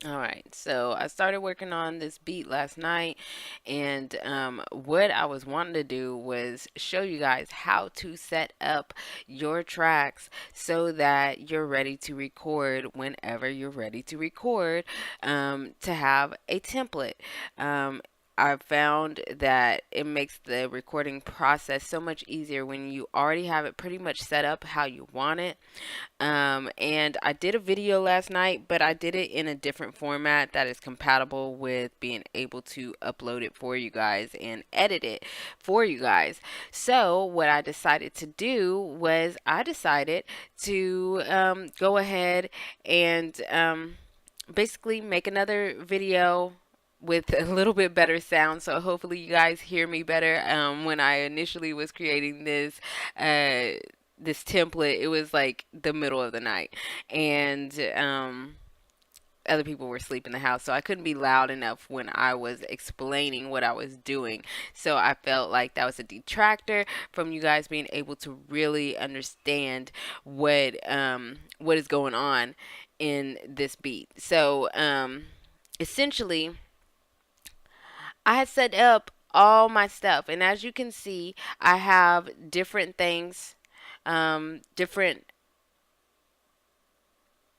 All right, so I started working on this beat last night, and what I was wanting to do was show you guys how to set up your tracks so that you're ready to record whenever you're ready to record, to have a template. Um, I've found that it makes the recording process so much easier when you already have it pretty much set up how you want it. And I did a video last night, but I did it in a different format that is compatible with being able to upload it for you guys and edit it for you guys. So, what I decided to do was I decided to go ahead and basically make another video with a little bit better sound. So hopefully you guys hear me better. When I initially was creating this template, it was like the middle of the night, and other people were asleep in the house, so I couldn't be loud enough when I was explaining what I was doing. So I felt like that was a detractor from you guys being able to really understand what is going on in this beat. So essentially, I had set up all my stuff, and as you can see, I have different things, different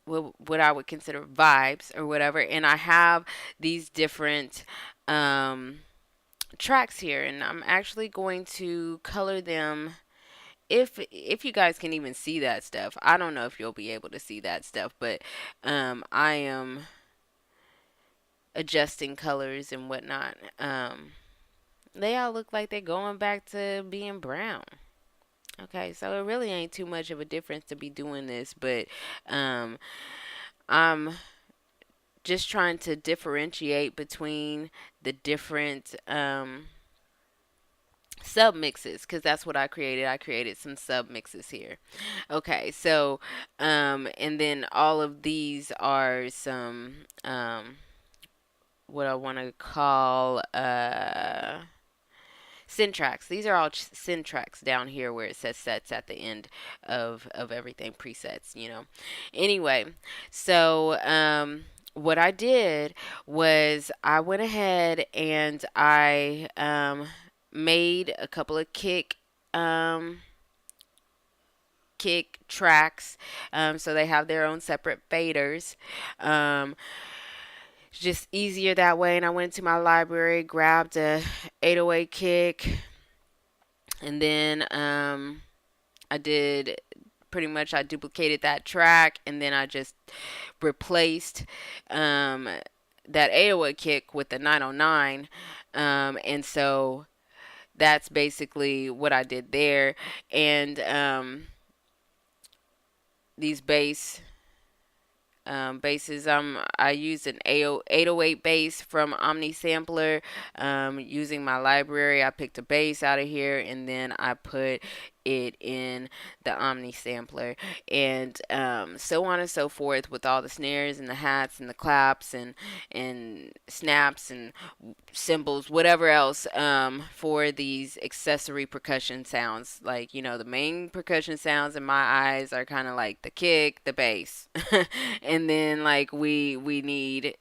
what I would consider vibes or whatever, and I have these different um, tracks here, and I'm actually going to color them. If you guys can even see that stuff, I don't know if you'll be able to see that stuff, but I am adjusting colors and whatnot. They all look like they're going back to being brown. Okay, so it really ain't too much of a difference to be doing this, but um, I'm just trying to differentiate between the different sub mixes because that's what I created. I created some sub mixes here. Okay, so and then all of these are some what I want to call syntracks. These are all syntracks down here where it says sets at the end of everything, presets, you know. Anyway, so what I did was I went ahead and I made a couple of kick tracks, so they have their own separate faders. Um, it's just easier that way. And I went to my library, grabbed a 808 kick, and then I did pretty much I duplicated that track, and then I just replaced that 808 kick with the 909, and so that's basically what I did there. And these basses. I used an 808 bass from Omni Sampler. Using my library, I picked a bass out of here, and then I put it in the Omni Sampler, and so on and so forth with all the snares and the hats and the claps and snaps and cymbals, whatever else, for these accessory percussion sounds. Like, you know, the main percussion sounds in my eyes are kind of like the kick, the bass, and then like we need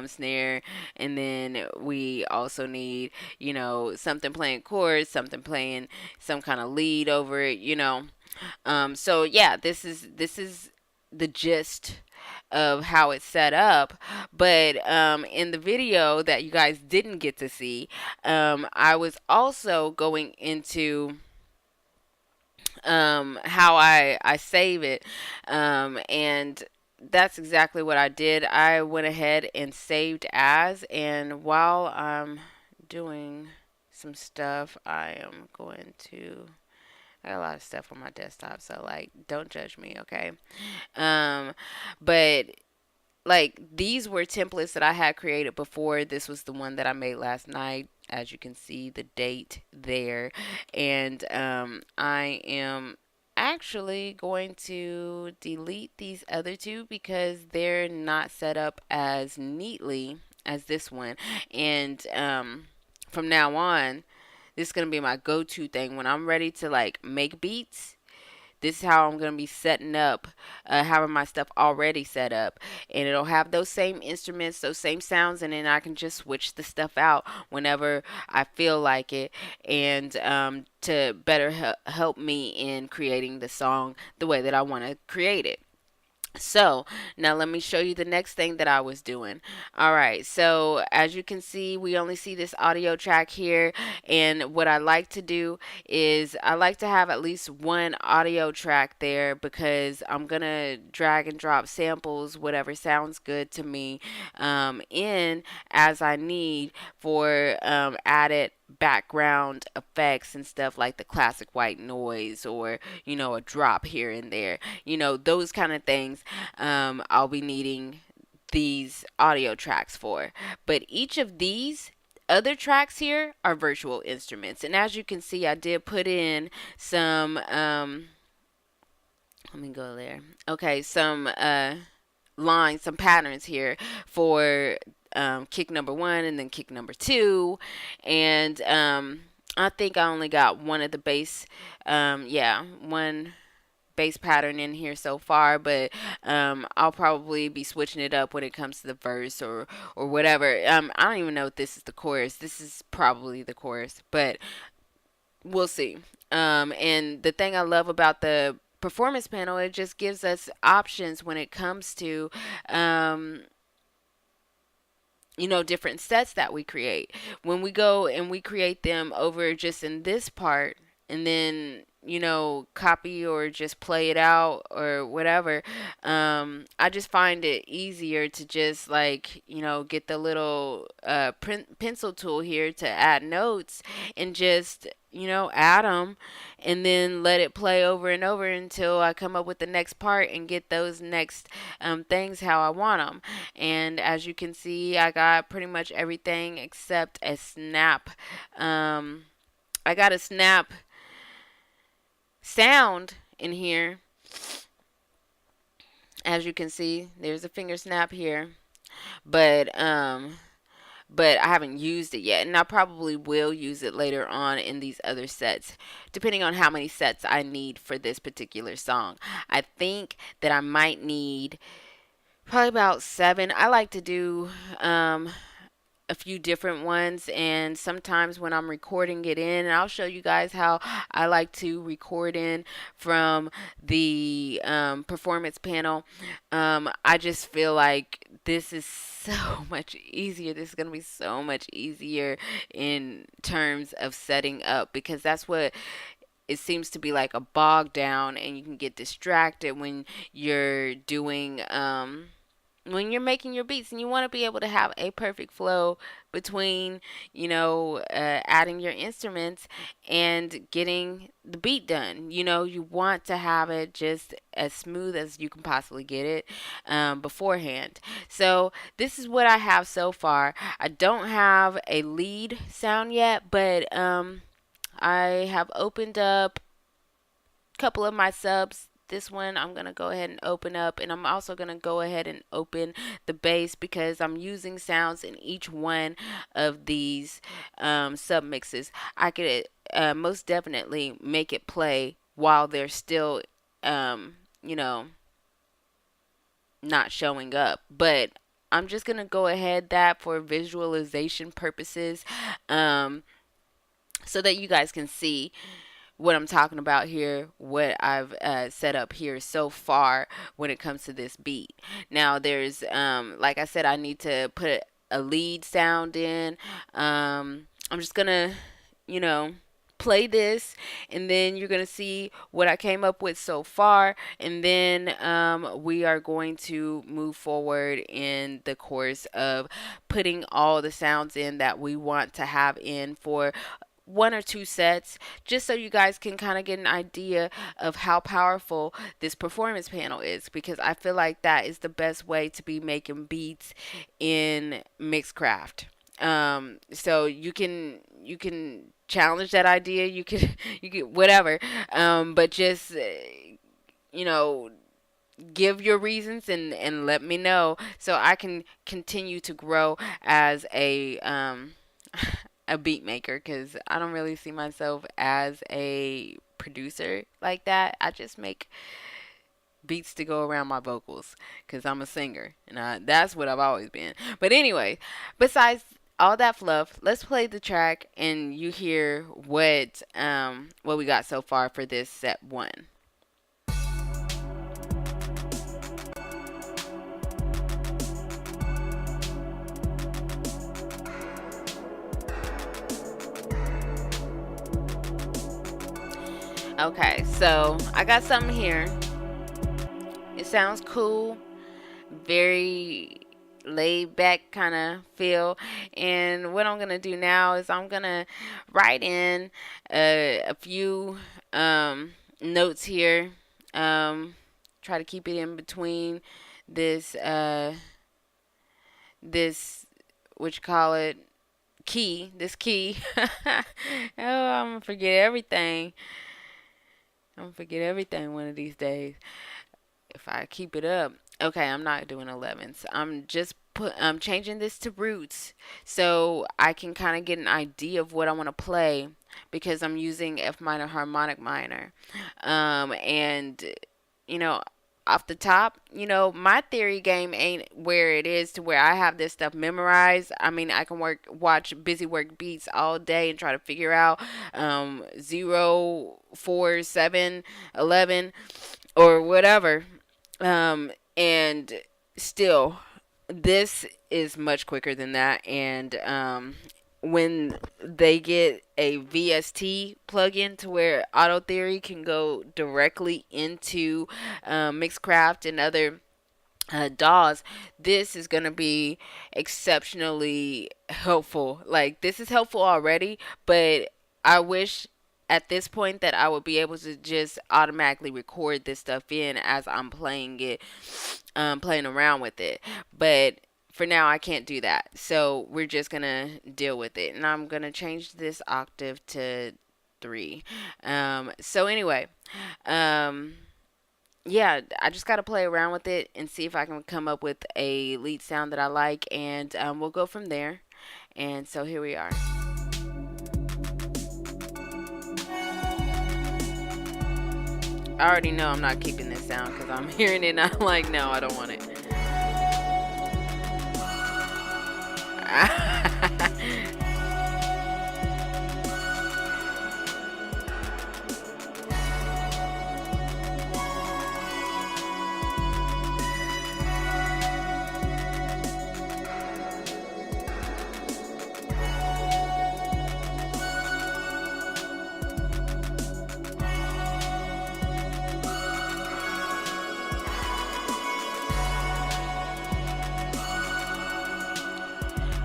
snare, and then we also need, you know, something playing chords, something playing some kind of lead over it, you know. So yeah, this is the gist of how it's set up. But in the video that you guys didn't get to see, I was also going into how I save it, and that's exactly what I did. I went ahead and saved as, and while I'm doing some stuff, I am going to. I got a lot of stuff on my desktop, so like, don't judge me, okay? Um, but like these were templates that I had created before. This was the one that I made last night. As you can see, the date there, and I am actually going to delete these other two because they're not set up as neatly as this one. And from now on, this is gonna be my go-to thing when I'm ready to like make beats. this is how I'm going to be setting up, having my stuff already set up. And it'll have those same instruments, those same sounds, and then I can just switch the stuff out whenever I feel like it, and to better help me in creating the song the way that I want to create it. So now let me show you the next thing that I was doing. All right, so as you can see, we only see this audio track here, and what I like to do is I like to have at least one audio track there, because I'm gonna drag and drop samples, whatever sounds good to me, in as I need for added background effects and stuff, like the classic white noise, or a drop here and there, those kind of things. I'll be needing these audio tracks for. But each of these other tracks here are virtual instruments. And as you can see, I did put in some, let me go there. Okay, some lines, some patterns here for kick number 1 and then kick number 2. And I think I only got one of the bass, one bass pattern in here so far, but I'll probably be switching it up when it comes to the verse, or whatever. I don't even know if this is the chorus. This is probably the chorus, but we'll see. And the thing I love about the performance panel, it just gives us options when it comes to different sets that we create. When we go and we create them over just in this part, and then copy or just play it out or whatever, I just find it easier to just get the little pencil tool here to add notes, and just add them, and then let it play over and over until I come up with the next part and get those next things how I want them. And as you can see, I got pretty much everything except a snap. I got a snap sound in here. As you can see, there's a finger snap here, but I haven't used it yet, and I probably will use it later on in these other sets, depending on how many sets I need for this particular song. I think that I might need probably about 7. I like to do a few different ones, and sometimes when I'm recording it in, and I'll show you guys how I like to record in from the performance panel. I just feel like this is so much easier. This is going to be so much easier in terms of setting up, because that's what it seems to be, like a bog down, and you can get distracted when you're doing when you're making your beats, and you want to be able to have a perfect flow between adding your instruments and getting the beat done. You want to have it just as smooth as you can possibly get it beforehand. So this is what I have so far. I don't have a lead sound yet, but I have opened up a couple of my subs. This one I'm going to go ahead and open up, and I'm also going to go ahead and open the bass, because I'm using sounds in each one of these sub mixes. I could most definitely make it play while they're still not showing up, but I'm just going to go ahead that for visualization purposes, so that you guys can see what I'm talking about here, what I've set up here so far when it comes to this beat. Now there's, like I said, I need to put a lead sound in. I'm just gonna, play this, and then you're gonna see what I came up with so far, and then we are going to move forward in the course of putting all the sounds in that we want to have in for 1 or 2 sets, just so you guys can kind of get an idea of how powerful this performance panel is, because I feel like that is the best way to be making beats in Mixcraft. So you can challenge that idea, you can whatever, but just give your reasons, and let me know, so I can continue to grow as a beat maker, because I don't really see myself as a producer like that. I just make beats to go around my vocals because I'm a singer, and that's what I've always been. But anyway, besides all that fluff, let's play the track and you hear what we got so far for this set one. Okay, so I got something here. It sounds cool, very laid back kind of feel. And what I'm gonna do now is I'm gonna write in a few notes here. Try to keep it in between this this what you call it key. This key. Oh, I'm gonna forget everything. I'm gonna forget everything one of these days if I keep it up. Okay, I'm not doing 11s. I'm changing this to roots so I can kind of get an idea of what I want to play because I'm using F minor harmonic minor. And you know, off the top, my theory game ain't where it is to where I have this stuff memorized. I mean, I can watch busy work beats all day and try to figure out 0, 4, 7, 11 or whatever. And still, this is much quicker than that. And when they get a VST plugin to where Auto Theory can go directly into Mixcraft and other DAWs, this is going to be exceptionally helpful. Like, this is helpful already, but I wish at this point that I would be able to just automatically record this stuff in as I'm playing it, playing around with it. But for now, I can't do that. So we're just going to deal with it. And I'm going to change this octave to 3. So anyway, yeah, I just got to play around with it and see if I can come up with a lead sound that I like. And we'll go from there. And so here we are. I already know I'm not keeping this sound because I'm hearing it and I'm like, no, I don't want it.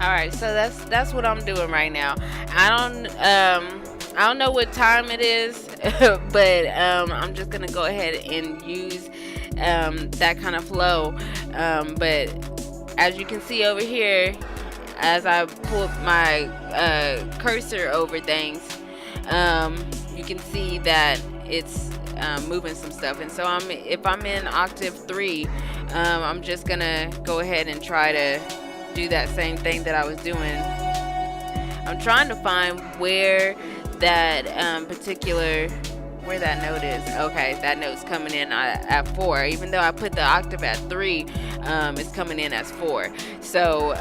Alright, so that's what I'm doing right now. I don't know what time it is, but I'm just gonna go ahead and use that kind of flow. But as you can see over here, as I pull my cursor over things, you can see that it's moving some stuff. And so if I'm in octave 3, I'm just gonna go ahead and try to do that same thing that I was doing. I'm trying to find where that where that note is. Okay, that note's coming in at 4. Even though I put the octave at 3, it's coming in as 4. So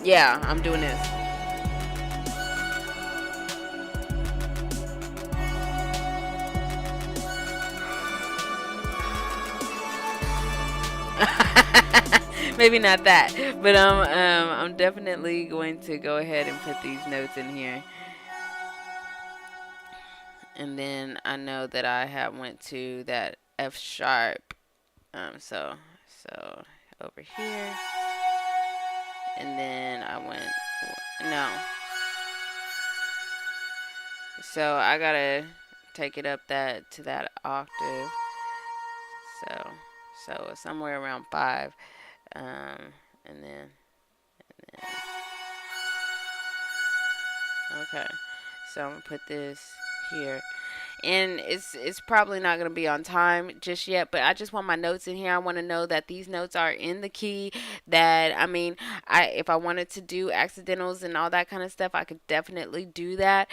yeah, I'm doing this. Maybe not that, but I'm definitely going to go ahead and put these notes in here. And then I know that I went to that F sharp, so over here, and then I went no. So I gotta take it up to that octave. So somewhere around 5. And then okay, so I'm gonna put this here, and it's probably not gonna be on time just yet, but I just want my notes in here. I want to know that these notes are in the key. That I mean, if I wanted to do accidentals and all that kind of stuff, I could definitely do that.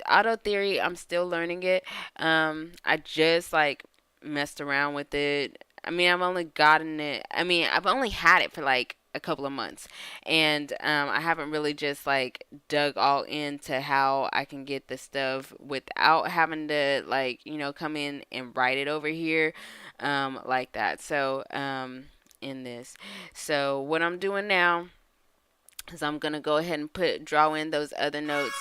Auto Theory, I'm still learning it. I just like messed around with it. I mean, I've only gotten it. I mean, I've only had it for like a couple of months, and I haven't really just like dug all into how I can get the stuff without having to like come in and write it over here, like that. So in this, so what I'm doing now is I'm gonna go ahead and draw in those other notes.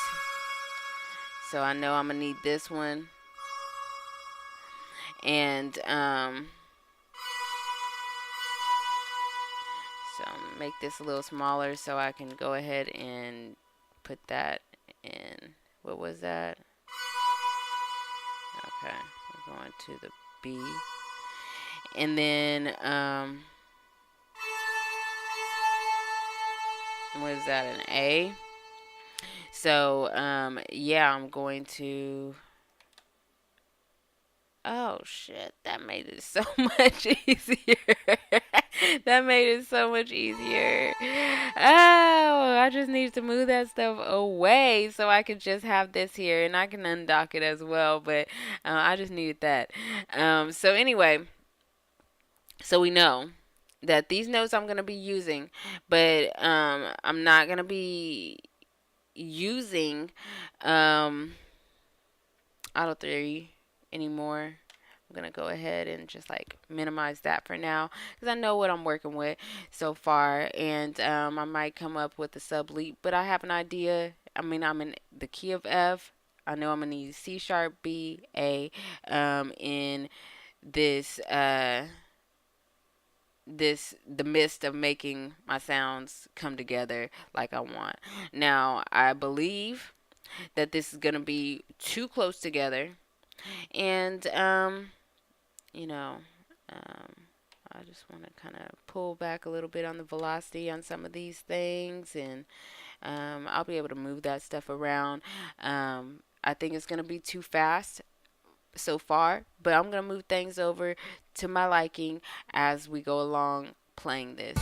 So I know I'm gonna need this one, and so I'm gonna make this a little smaller so I can go ahead and put that in. What was that? Okay, we're going to the B, and then what is that? An A. So yeah, I'm going to. Oh shit, that made it so much easier. That made it so much easier. Oh, I just need to move that stuff away so I could just have this here, and I can undock it as well, but I just needed that. So anyway, so we know that these notes I'm going to be using, but I'm not going to be using Auto Theory anymore. I'm gonna go ahead and just like minimize that for now because I know what I'm working with so far, and I might come up with a sub leap, but I have an idea. I mean, I'm in the key of F. I know I'm gonna use C sharp, B, A, in this the midst of making my sounds come together like I want. Now I believe that this is gonna be too close together, and you know, um, I just want to kind of pull back a little bit on the velocity on some of these things, and I'll be able to move that stuff around. I think it's going to be too fast so far, but I'm going to move things over to my liking as we go along playing this.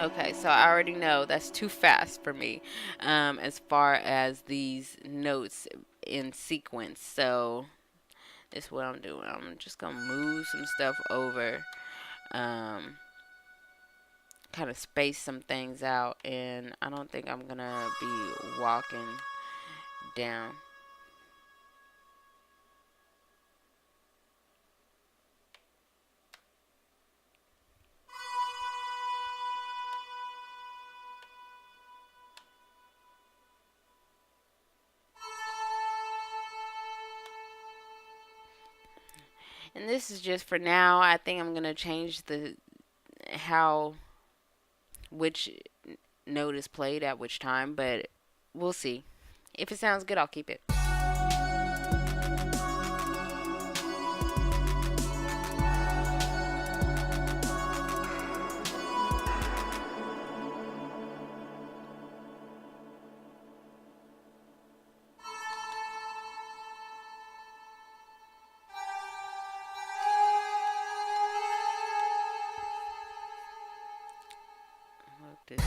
Okay, so I already know that's too fast for me as far as these notes in sequence. So this is what I'm doing. I'm just going to move some stuff over, kind of space some things out, and I don't think I'm going to be walking down. And this is just for now. I think I'm going to change the how which note is played at which time, but we'll see. If it sounds good, I'll keep it. Look this.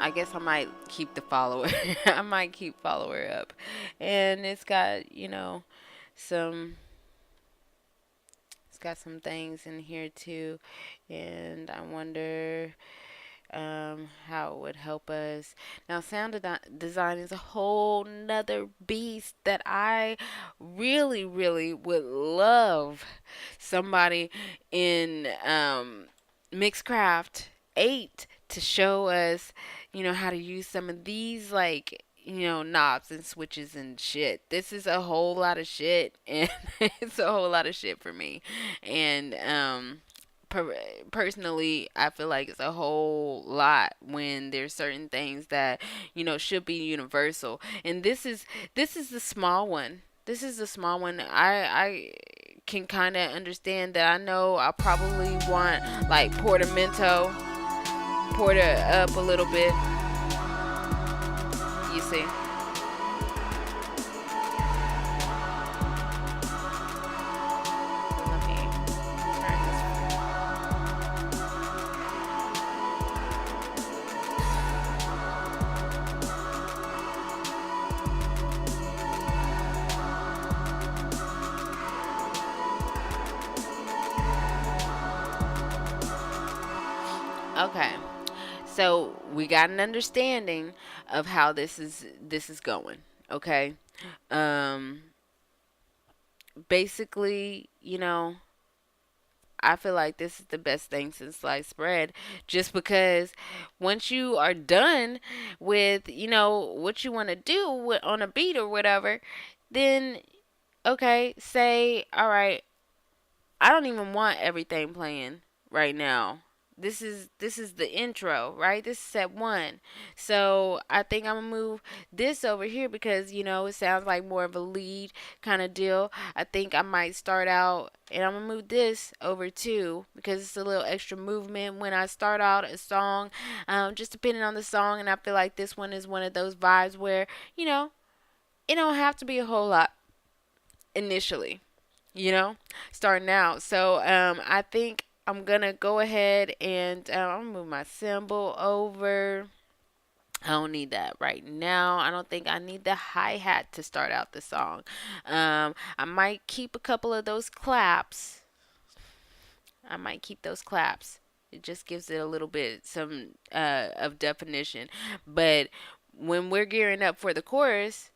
I guess I might keep the follower. I might keep follower up. And it's got, some it's got some things in here too. And I wonder how it would help us. Now, sound design is a whole nother beast that I really, really would love somebody in Mixcraft 8 to show us, how to use some of these, like, knobs and switches and shit. This is a whole lot of shit, and it's a whole lot of shit for me. And personally, I feel like it's a whole lot when there's certain things that should be universal, and this is the small one. This is the small one. I can kind of understand that. I know I probably want like portamento, porter up a little bit. You see. Let me turn this. Okay. So we got an understanding of how this is going. Okay. Um Basically, I feel like this is the best thing since sliced bread, just because once you are done with, what you want to do on a beat or whatever, then okay, say, all right, I don't even want everything playing right now. This is the intro, right? This is step one. So I think I'm gonna move this over here because it sounds like more of a lead kind of deal. I think I might start out and I'm gonna move this over too because it's a little extra movement when I start out a song. Just depending on the song, and I feel like this one is one of those vibes where it don't have to be a whole lot initially, you know, starting out. So I think I'm gonna go ahead and I'm gonna move my symbol over. I don't need that right now. I don't think I need the hi hat to start out the song. I might keep a couple of those claps. I might keep those claps. It just gives it a little bit some of definition. But when we're gearing up for the chorus,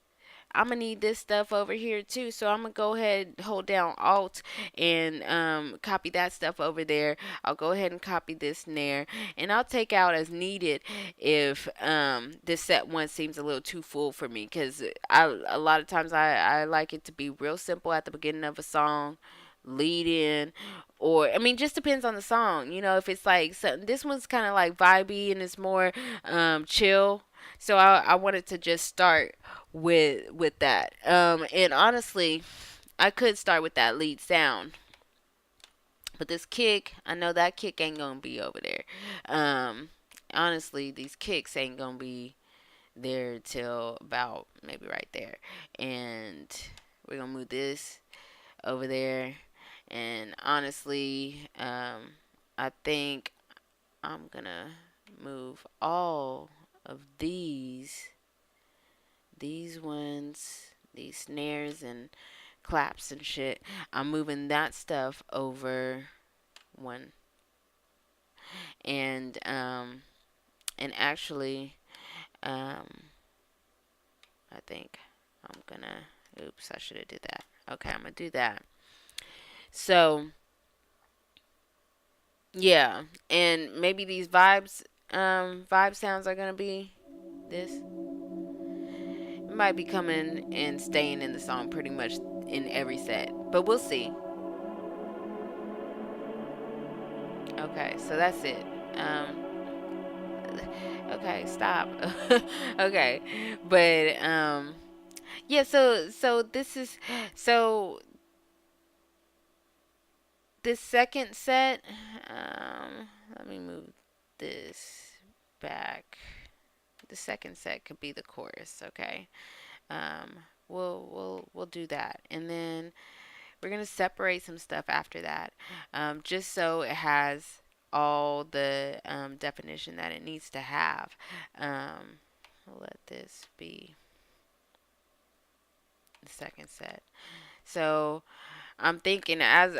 I'm gonna need this stuff over here too. So I'm gonna go ahead and hold down Alt and copy that stuff over there. I'll go ahead and copy this in there, and I'll take out as needed if this set one seems a little too full for me. Because a lot of times I like it to be real simple at the beginning of a song, lead in, or I mean, just depends on the song. If it's like this one's kind of like vibey and it's more chill. So I wanted to just start with that. And honestly, I could start with that lead sound, but this kick, I know that kick ain't gonna be over there. Honestly, these kicks ain't gonna be there till about maybe right there, and we're gonna move this over there. And honestly, I think I'm gonna move all of these ones, these snares and claps and shit. I'm moving that stuff over one. And actually, um I think I'm gonna, oops, I should have did that. Okay, I'm gonna do that. So yeah, and maybe these vibe sounds are gonna be this. It might be coming and staying in the song pretty much in every set, but we'll see. Okay, so that's it. Okay, stop. Okay, but yeah. So so this second set. Let me move this back. The second set could be the chorus. Okay. Um, we'll do that, and then we're gonna separate some stuff after that, just so it has all the definition that it needs to have. I'll let this be the second set. So I'm thinking as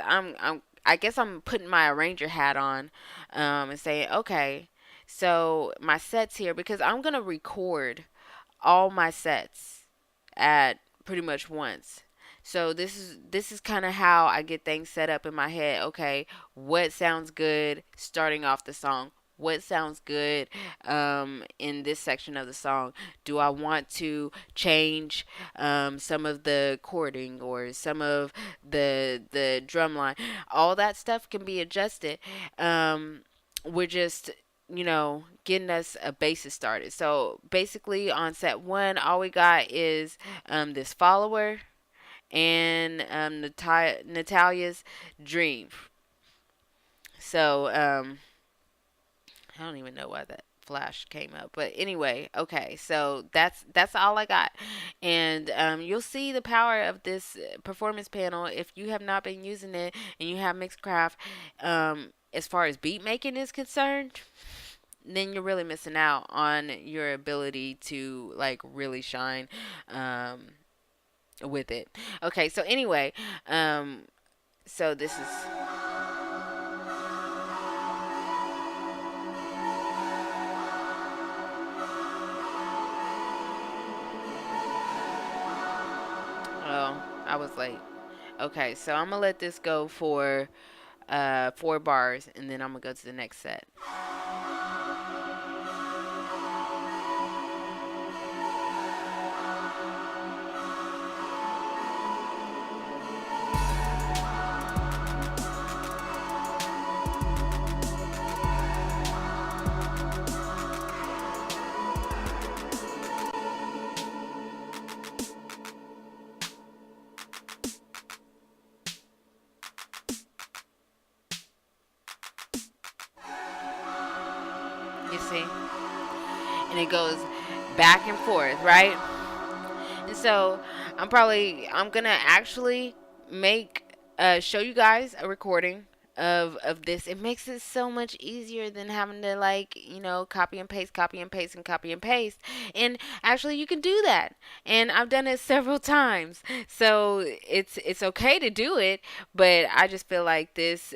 I guess I'm putting my arranger hat on, and saying, okay, so my sets here because I'm gonna record all my sets at pretty much once. So this is kind of how I get things set up in my head. Okay, what sounds good starting off the song? what sounds good in this section of the song. Do I want to change some of the chording or some of the drum line? All that stuff can be adjusted. We're just getting us a basis started. So basically, on set one, all we got is this follower and Natalia's dream. So I don't even know why that flash came up, but anyway, okay, so that's all I got. And you'll see the power of this performance panel if you have not been using it and you have Mixcraft. As far as beat making is concerned, then you're really missing out on your ability to like really shine with it. Okay, so anyway, so this is oh, I was late. Okay, so I'm gonna let this go for 4 bars, and then I'm gonna go to the next set. You see, and it goes back and forth, right? And so I'm gonna actually make show you guys a recording of this. It makes it so much easier than having to like copy and paste, copy and paste, and copy and paste. And actually, you can do that, and I've done it several times. So it's okay to do it, but I just feel like this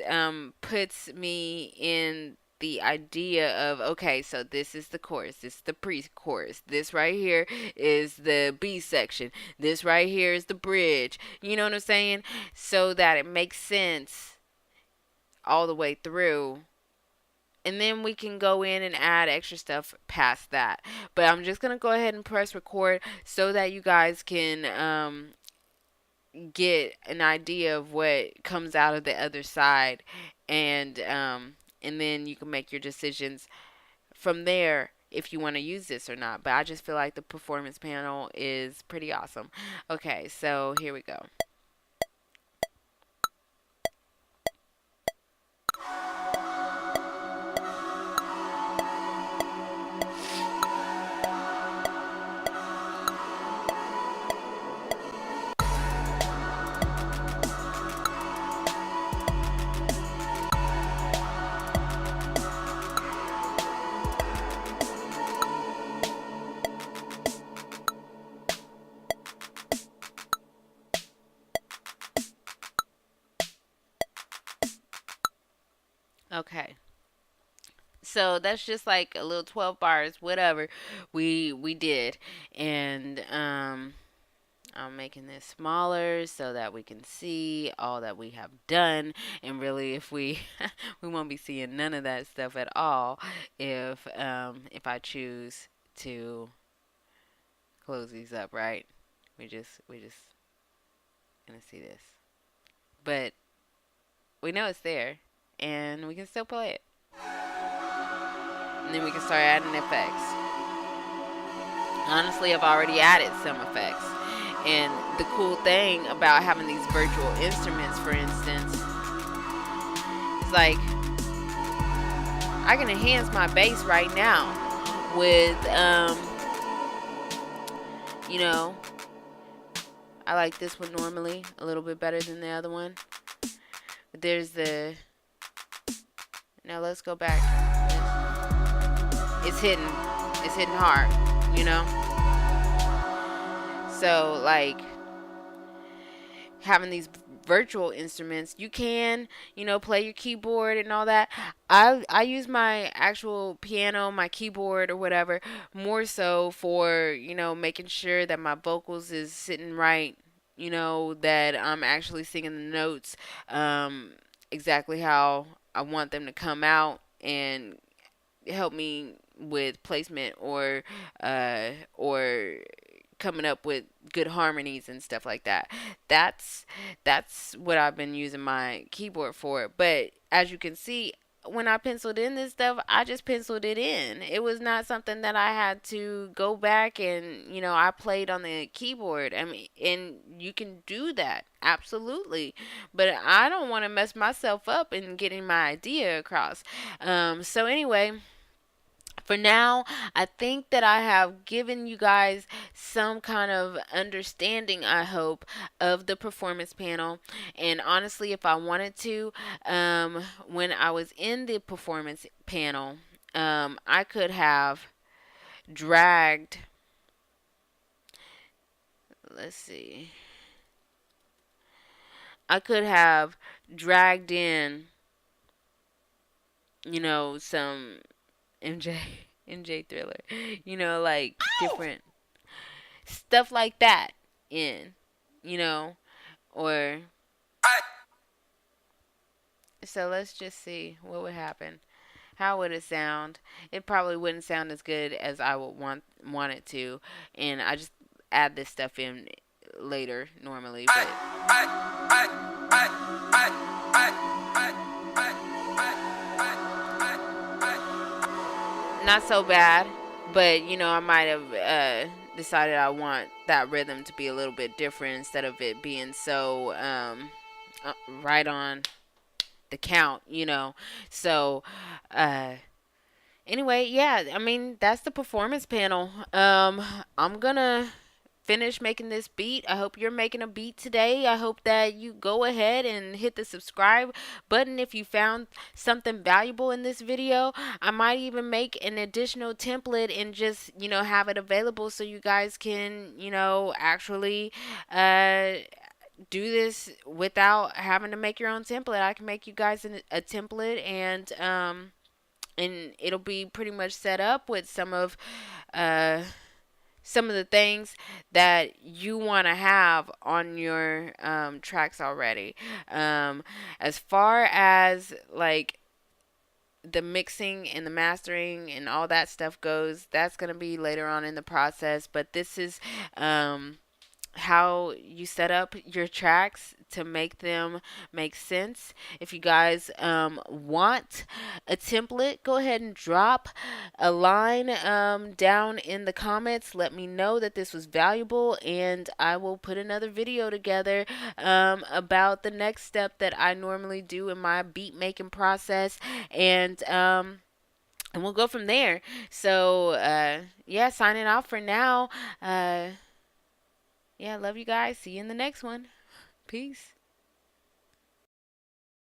puts me in the idea of, okay, so this is the chorus, this is the pre-chorus, this right here is the B section, this right here is the bridge. You know what I'm saying? So that it makes sense all the way through. And then we can go in and add extra stuff past that. But I'm just going to go ahead and press record so that you guys can get an idea of what comes out of the other side. And then you can make your decisions from there if you want to use this or not. But I just feel like the performance panel is pretty awesome. Okay, so here we go. Okay. So that's just like a little 12 bars, whatever we did. And I'm making this smaller so that we can see all that we have done. And really, if we we won't be seeing none of that stuff at all if I choose to close these up, right? We just gonna see this, but we know it's there, and we can still play it. And then we can start adding effects. Honestly, I've already added some effects. And the cool thing about having these virtual instruments, for instance, is like I can enhance my bass right now with, I like this one normally a little bit better than the other one. But there's now let's go back. It's hitting hard, you know? So, like, having these virtual instruments, you can, play your keyboard and all that. I use my actual piano, my keyboard or whatever, more so for, making sure that my vocals is sitting right, that I'm actually singing the notes exactly how I want them to come out, and help me with placement or coming up with good harmonies and stuff like that. That's that's what I've been using my keyboard for. But as you can see, when I penciled in this stuff, I just penciled it in. It was not something that I had to go back and, I played on the keyboard. I mean, and you can do that, absolutely. But I don't want to mess myself up in getting my idea across. So anyway, for now, I think that I have given you guys some kind of understanding, I hope, of the performance panel. And honestly, if I wanted to, when I was in the performance panel, I could have dragged, let's see, I could have dragged in, some MJ, MJ Thriller, like different stuff like that in, you know, or so let's just see what would happen. How would it sound? It probably wouldn't sound as good as I would want it to, and I just add this stuff in later normally, but not so bad. But I might have decided I want that rhythm to be a little bit different instead of it being so right on the count. So anyway, yeah, I mean, that's the performance panel. I'm gonna finish making this beat. I hope you're making a beat today. I hope that you go ahead and hit the subscribe button if you found something valuable in this video. I might even make an additional template and just, have it available so you guys can, actually do this without having to make your own template. I can make you guys a template, and it'll be pretty much set up with uh some of the things that you want to have on your tracks already. As far as like the mixing and the mastering and all that stuff goes, that's going to be later on in the process. But this is how you set up your tracks to make them make sense. If you guys want a template, go ahead and drop a line down in the comments. Let me know that this was valuable, and I will put another video together about the next step that I normally do in my beat making process, and we'll go from there. So yeah, signing off for now. Yeah, love you guys. See you in the next one. Peace.